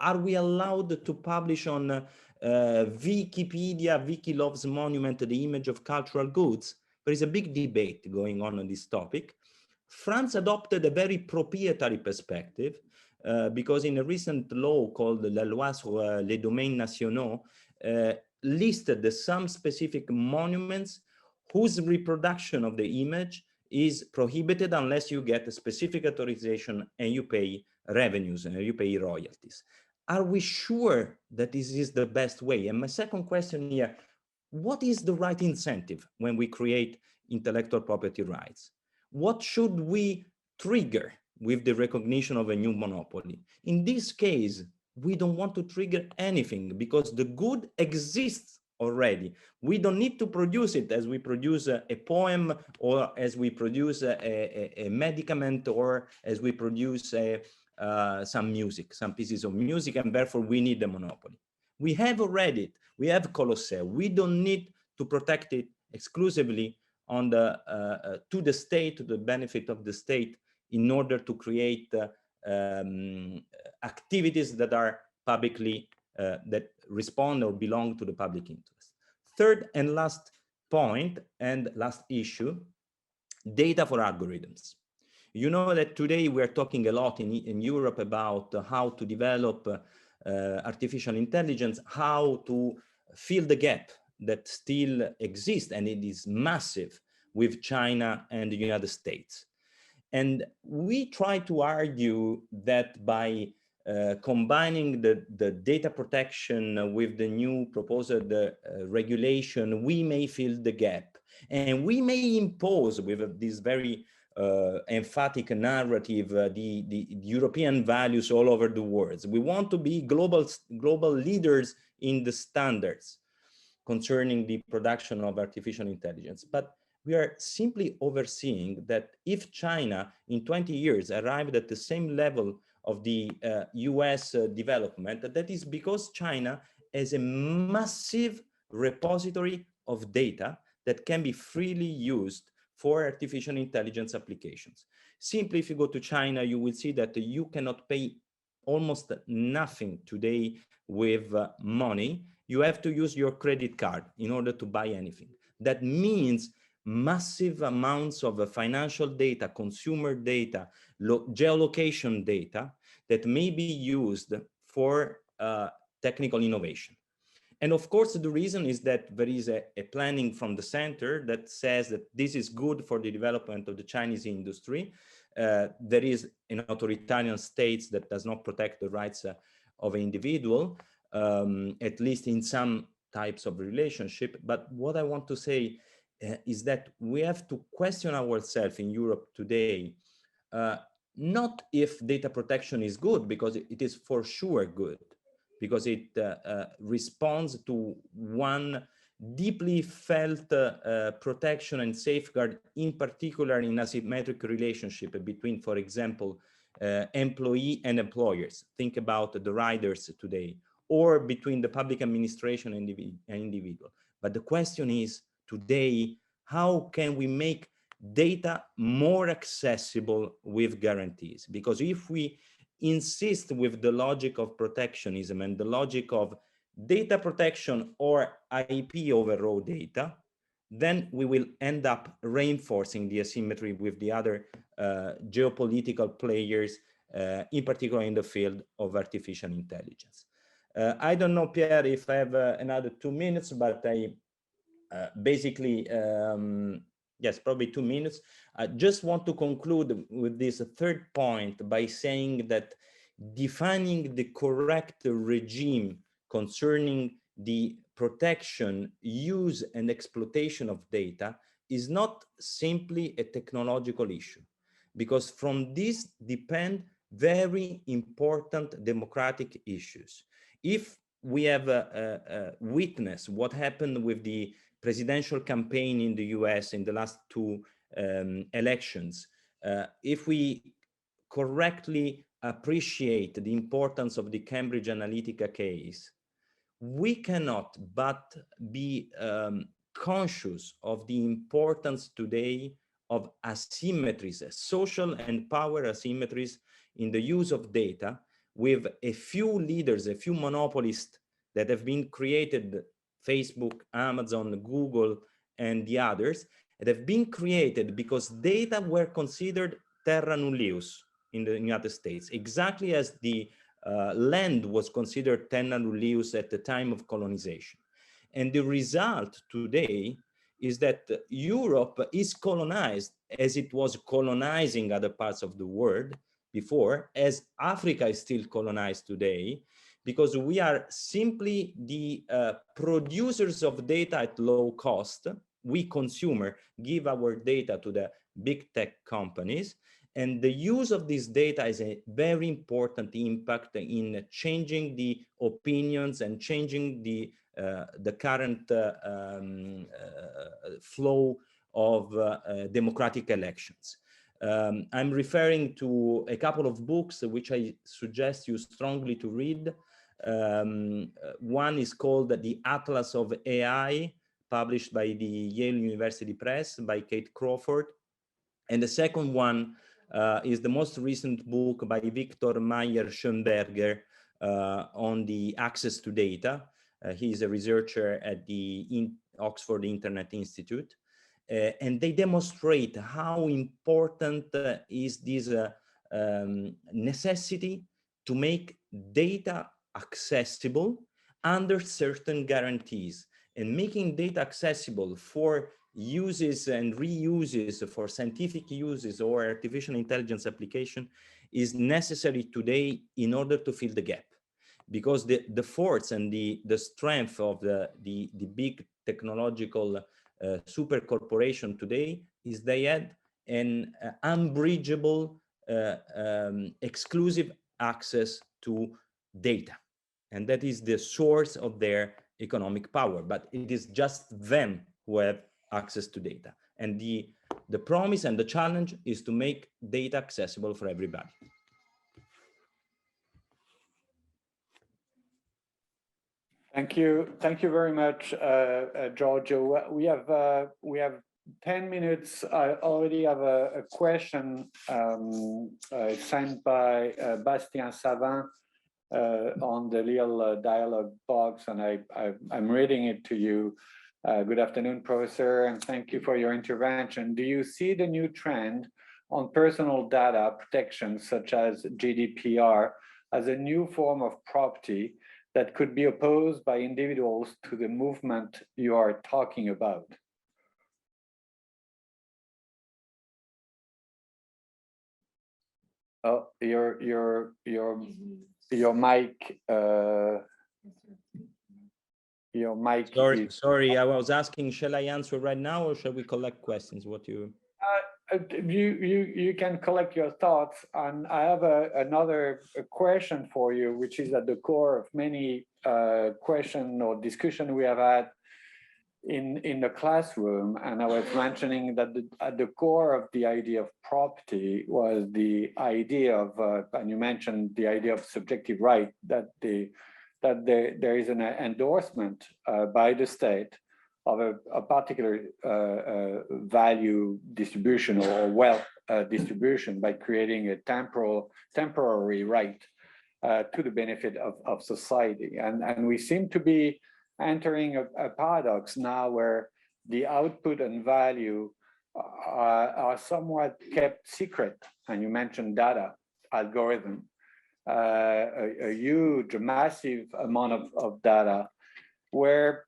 Are we allowed to publish on Wikipedia, Wikilove's monument, the image of cultural goods? There is a big debate going on this topic. France adopted a very proprietary perspective because in a recent law called La Loi sur les domaines nationaux, listed some specific monuments whose reproduction of the image is prohibited unless you get a specific authorization and you pay revenues and you pay royalties. Are we sure that this is the best way? And my second question here, what is the right incentive when we create intellectual property rights? What should we trigger with the recognition of a new monopoly? In this case, we don't want to trigger anything because the good exists already. We don't need to produce it as we produce a poem, or as we produce a medicament, or as we produce some music, some pieces of music, and therefore we need a monopoly. We have already it. We have Colosseum. We don't need to protect it exclusively on the to the state, to the benefit of the state, in order to create activities that are publicly that respond or belong to the public interest. Third and last point and last issue, data for algorithms. You know that today we're talking a lot in Europe about how to develop artificial intelligence, how to fill the gap that still exists, and it is massive, with China and the United States. And we try to argue that by combining the data protection with the new proposed regulation, we may fill the gap. And we may impose with this very emphatic narrative the European values all over the world. We want to be global leaders in the standards concerning the production of artificial intelligence. But we are simply overseeing that if China in 20 years arrived at the same level of the US development, that is because China has a massive repository of data that can be freely used for artificial intelligence applications. Simply, if you go to China, you will see that you cannot pay almost nothing today with money. You have to use your credit card in order to buy anything. That means massive amounts of financial data, consumer data, geolocation data that may be used for technical innovation. And of course, the reason is that there is a planning from the center that says that this is good for the development of the Chinese industry. There is an authoritarian state that does not protect the rights of an individual, at least in some types of relationship. But what I want to say is that we have to question ourselves in Europe today, not if data protection is good, because it is for sure good, because it responds to one deeply felt protection and safeguard, in particular in asymmetric relationship between, for example, employee and employers. Think about the riders today, or between the public administration and individual. But the question is today, how can we make data more accessible with guarantees? Because if we insist with the logic of protectionism and the logic of data protection or IP over raw data, then we will end up reinforcing the asymmetry with the other geopolitical players, in particular in the field of artificial intelligence. I don't know, Pierre, if I have another 2 minutes, but basically, yes, probably 2 minutes. I just want to conclude with this third point by saying that defining the correct regime concerning the protection, use, and exploitation of data is not simply a technological issue, because from this depend very important democratic issues. If we have witnessed what happened with the presidential campaign in the US in the last 2 elections, if we correctly appreciate the importance of the Cambridge Analytica case, we cannot but be conscious of the importance today of asymmetries, social and power asymmetries in the use of data, with a few leaders, a few monopolists that have been created, Facebook, Amazon, Google, and the others, that have been created because data were considered terra nullius in the United States, exactly as the land was considered terra nullius at the time of colonization. And the result today is that Europe is colonized as it was colonizing other parts of the world before, as Africa is still colonized today, because we are simply the producers of data at low cost. We consumer give our data to the big tech companies, and the use of this data is a very important impact in changing the opinions and changing the current flow of democratic elections. I'm referring to a couple of books which I suggest you strongly to read. One is called The Atlas of AI, published by the Yale University Press by Kate Crawford. And the second one is the most recent book by Victor Meyer-Schönberger on the access to data. He's a researcher at the Oxford Internet Institute. And they demonstrate how important is this necessity to make data accessible under certain guarantees. And making data accessible for uses and reuses, for scientific uses or artificial intelligence application, is necessary today in order to fill the gap. Because the force and the strength of the big technological super corporation today is they had an unbridgeable exclusive access to data, and that is the source of their economic power. But it is just them who have access to data, and the promise and the challenge is to make data accessible for everybody. Thank you very much, Giorgio. We have 10 minutes. I already have a question sent by Bastien Savin on the little dialogue box, and I'm reading it to you. Good afternoon, Professor, and thank you for your intervention. Do you see the new trend on personal data protection, such as GDPR, as a new form of property that could be opposed by individuals to the movement you are talking about? Oh, your mic. Your mic. Sorry, I was asking, shall I answer right now or shall we collect questions? What you? You can collect your thoughts, and I have another question for you, which is at the core of many question or discussion we have had in the classroom. And I was mentioning that at the core of the idea of property was the idea of, and you mentioned the idea of subjective right, that there is an endorsement by the state of a particular value distribution or wealth distribution by creating a temporary right to the benefit of society. And we seem to be entering a paradox now where the output and value are somewhat kept secret. And you mentioned data, algorithm, a huge, massive amount of data, where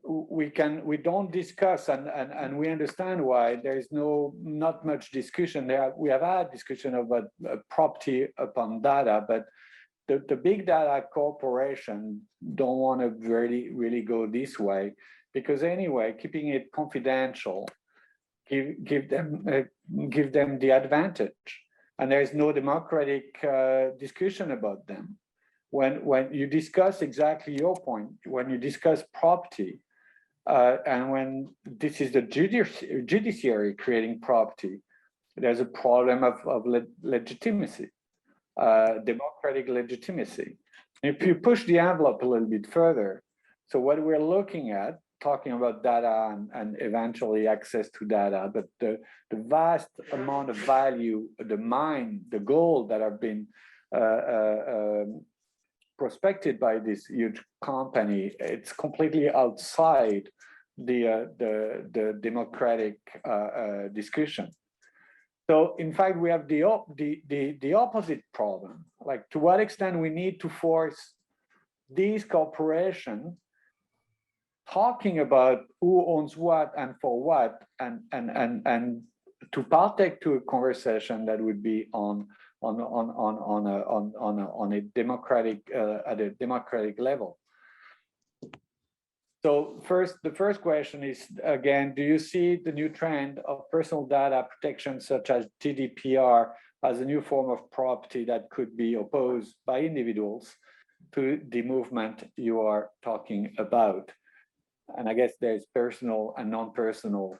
we don't discuss, and we understand why there is not much discussion there. We have had discussion about property upon data, but the big data corporation don't want to really go this way, because anyway, keeping it confidential give them the advantage, and there is no democratic discussion about them. When you discuss exactly your point, when you discuss property, and when this is the judiciary creating property, there's a problem of legitimacy, democratic legitimacy. If you push the envelope a little bit further, so what we're looking at, talking about data and eventually access to data, but the vast amount of value, the mind, the goal that have been prospected by this huge company, it's completely outside the democratic discussion. So in fact, we have the opposite problem. Like, to what extent we need to force these corporations talking about who owns what and for what, and to partake to a conversation that would be on a democratic at a democratic level. So the first question is, again, do you see the new trend of personal data protection such as GDPR as a new form of property that could be opposed by individuals to the movement you are talking about? And I guess there's personal and non-personal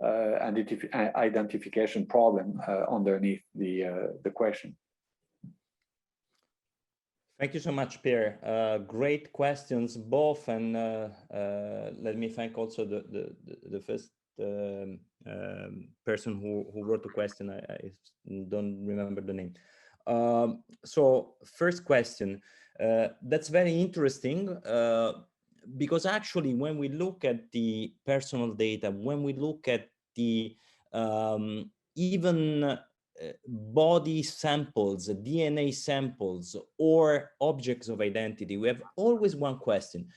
identification problem underneath the question. Thank you so much, Pierre. Great questions, both, and let me thank also the first person who wrote the question. I don't remember the name. So first question, that's very interesting, because actually when we look at the personal data, when we look at the even body samples, DNA samples, or objects of identity, we have always one question.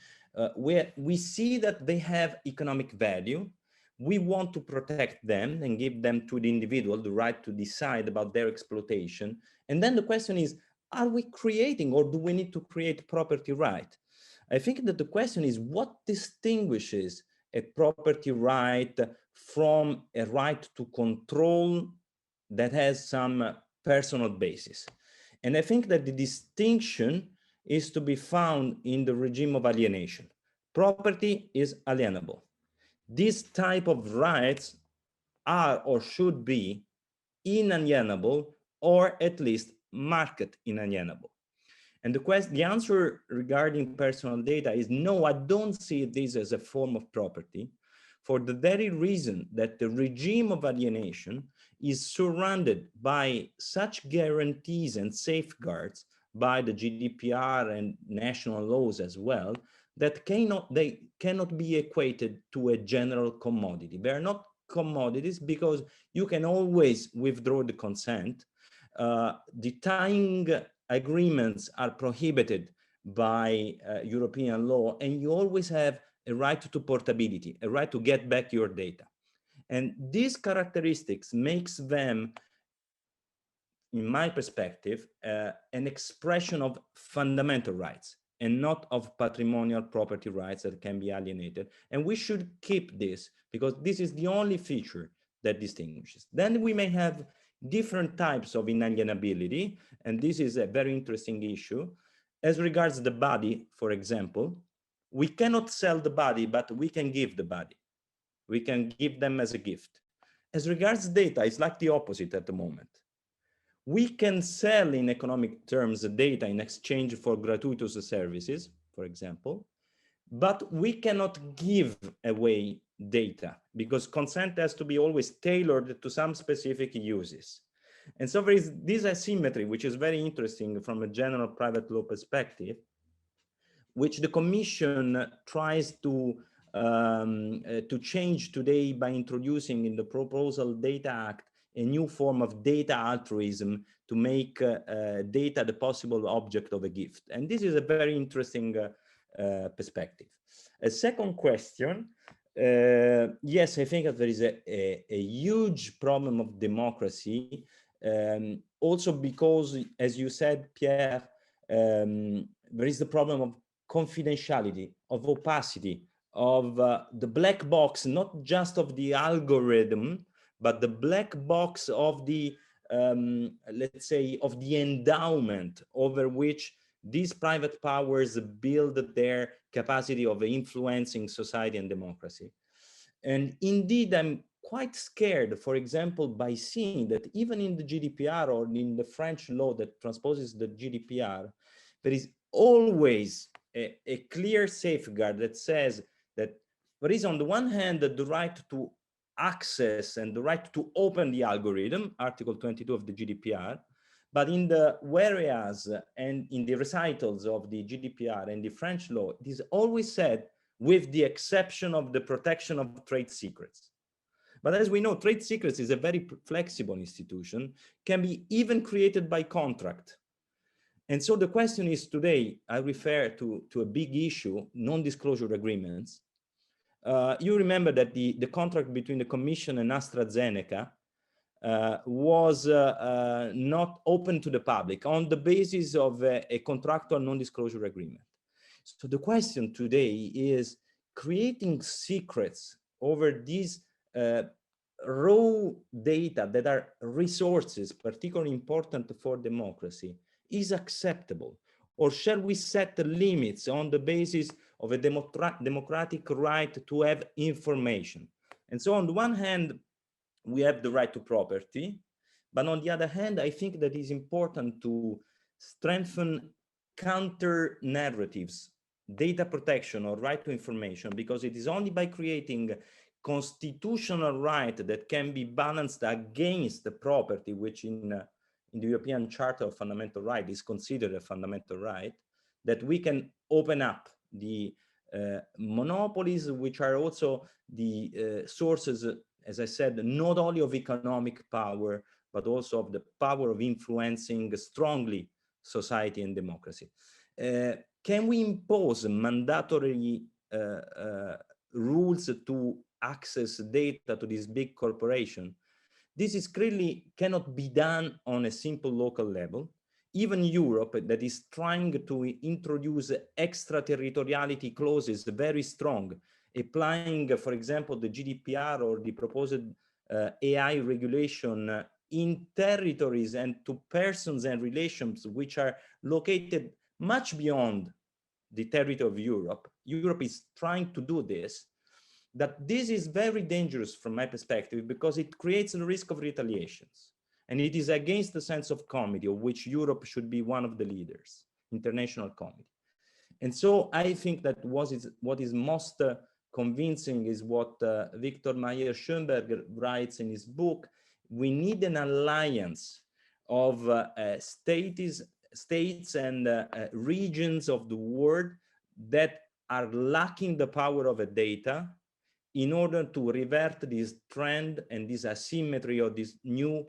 We see that they have economic value. We want to protect them and give them to the individual the right to decide about their exploitation. And then the question is, are we creating, or do we need to create property right? I think that the question is, what distinguishes a property right from a right to control that has some personal basis? And I think that the distinction is to be found in the regime of alienation. Property is alienable. These type of rights are or should be inalienable, or at least market inalienable. And the answer regarding personal data is no, I don't see this as a form of property, for the very reason that the regime of alienation is surrounded by such guarantees and safeguards by the GDPR and national laws as well, that they cannot be equated to a general commodity. They are not commodities because you can always withdraw the consent. The tying agreements are prohibited by European law, and you always have a right to portability, a right to get back your data. And these characteristics makes them, in my perspective, an expression of fundamental rights and not of patrimonial property rights that can be alienated. And we should keep this, because this is the only feature that distinguishes. Then we may have different types of inalienability, and this is a very interesting issue. As regards the body, for example, we cannot sell the body, but we can give the body. We can give them as a gift. As regards data, it's like the opposite at the moment. We can sell in economic terms data in exchange for gratuitous services, for example, but we cannot give away data because consent has to be always tailored to some specific uses. And so there is this asymmetry, which is very interesting from a general private law perspective, which the Commission tries to change today by introducing in the Proposal Data Act a new form of data altruism to make data the possible object of a gift. And this is a very interesting perspective. A second question, yes, I think that there is a huge problem of democracy, also because, as you said, Pierre, there is the problem of confidentiality, of opacity, of the black box, not just of the algorithm, but the black box of the, let's say, of the endowment over which these private powers build their capacity of influencing society and democracy. And indeed, I'm quite scared, for example, by seeing that even in the GDPR or in the French law that transposes the GDPR, there is always a clear safeguard that says that there is, on the one hand, the right to access and the right to open the algorithm, Article 22 of the GDPR, but in the whereas and in the recitals of the GDPR and the French law, it is always said with the exception of the protection of trade secrets. But as we know, trade secrets is a very flexible institution, can be even created by contract. And so the question is today, I refer to a big issue, non-disclosure agreements. You remember that the contract between the Commission and AstraZeneca was not open to the public on the basis of a contractual non-disclosure agreement. So the question today is creating secrets over these raw data that are resources, particularly important for democracy, is acceptable? Or shall we set the limits on the basis of a democratic right to have information? And so on the one hand, we have the right to property, but on the other hand, I think that it's important to strengthen counter narratives, data protection or right to information, because it is only by creating constitutional right that can be balanced against the property, which in the European Charter of Fundamental Rights is considered a fundamental right, that we can open up the monopolies, which are also the sources, as I said, not only of economic power, but also of the power of influencing strongly society and democracy. Can we impose mandatory rules to access data to this big corporation? This is clearly cannot be done on a simple local level. Even Europe, that is trying to introduce extraterritoriality clauses very strong, applying, for example, the GDPR or the proposed AI regulation in territories and to persons and relations which are located much beyond the territory of Europe. Europe is trying to do this. That this is very dangerous from my perspective because it creates the risk of retaliations. And it is against the sense of comedy of which Europe should be one of the leaders, international comedy. And so I think that what is most convincing is what Victor Mayer-Schönberg writes in his book. We need an alliance of states and regions of the world that are lacking the power of a data in order to revert this trend and this asymmetry or this new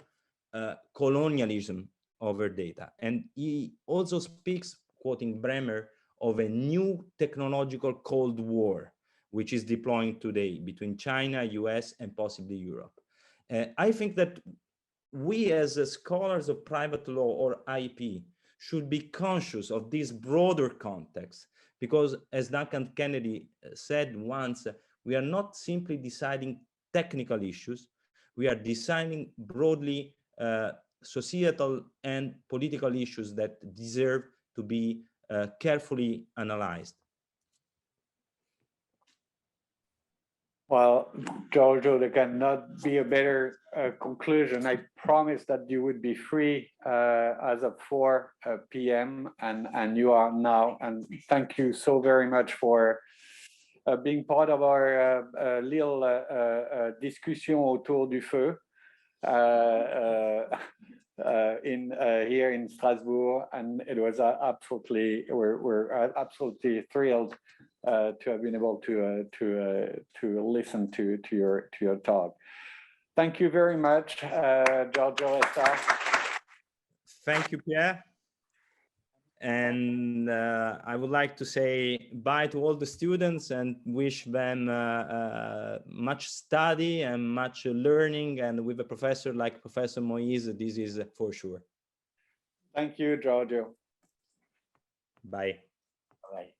colonialism over data. And he also speaks, quoting Bremer, of a new technological Cold War, which is deploying today between China, US, and possibly Europe. I think that we as scholars of private law or IP should be conscious of this broader context, because as Duncan Kennedy said once, we are not simply deciding technical issues, we are deciding broadly societal and political issues that deserve to be carefully analyzed. Well, Giorgio, there cannot be a better conclusion. I promised that you would be free as of 4 p.m. and you are now. And thank you so very much for being part of our little discussion autour du feu here in Strasbourg, and it was absolutely we're absolutely thrilled to have been able to listen to your talk. Thank you very much, Giorgio Resta. Thank you, Pierre. And I would like to say bye to all the students and wish them much study and much learning. And with a professor like Professor Moyse, this is for sure. Thank you, Giorgio. Bye. Bye.